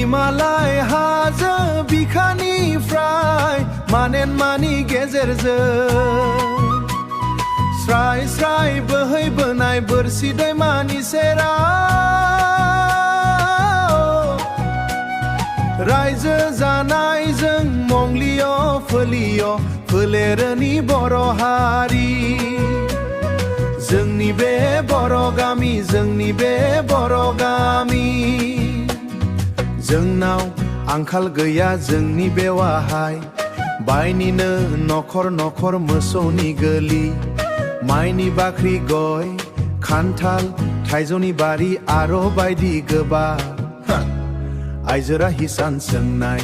हिमालय हाजो बिखानिफ्राय मानेन मानि गेजेरजों स्राय स्राय बोहैबोनाय बोरसि दैमानि सेराव रायजो जानाय जों मंगलिय फोलिय फोलेरनि बर' हारि जोंनि बे बर' गामि जोंनि बे बर' गामि जोंनाव आंखाल गैया जोंनि बेवहाय बायनिनो नखर नखर मोसौनि गलि माइनि बाख्रि गय खान्थाल थाइजौनि बारि आरो बायदि गोबां आइजोरा हिसान सोंनाय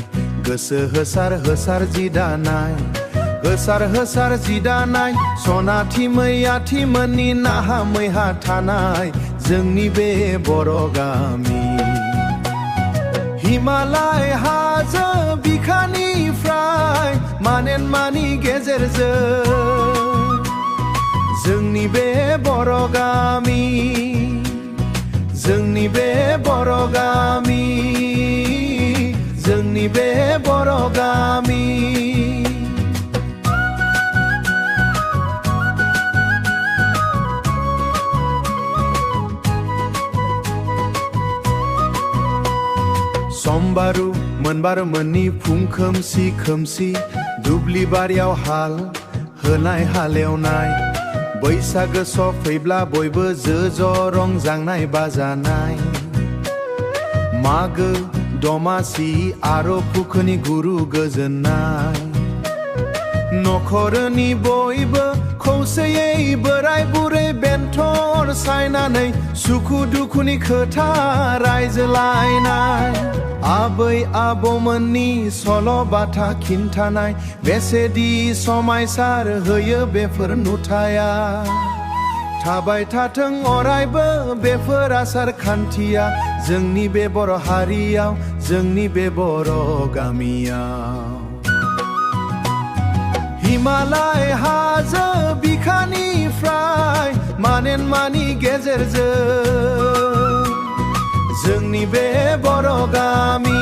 गोसो होसार होसार जि दानाय होसार होसार जि दानाय सनाथि मैयाथि मोननि नाहा मैहा थानाय जोंनि बे बर' गामि हिमालय हाजो बिखानिफ्राय मानेन मानि गेजेरजों जोंनि बे बर' गामि जोंनि बे बर' गामि जोंनि बे बर' गामि समबारु मोनबारु मोननि फुं खोमसि खोमसि दुब्लि बारियाव हाल होनाय हालेवनाय बैसागो सफैब्ला बयबो ज' रंजानाय बाजानाय मागो दमासि आरो फुखोनि गुरु गोजोननाय नखरनि बयबो खौसेयै बोराय बुरै बेन्थर सायनानै सुखु दुखुनि खोथा रायज्लायनाय आबै आबौमोननि सल' बाथा खिन्थानाय बेसेदि समायसार होयो बेफोर नुथाया थाबाय थाथों अरायबो बेफोर आसार खान्थिया जोंनि बे बर' हारियाव जोंनि बे बर' गामियाव हिमालय हाजो बिखानिफ्राय मानेन मानि गेजेरजों जोंनि बे बर' गामि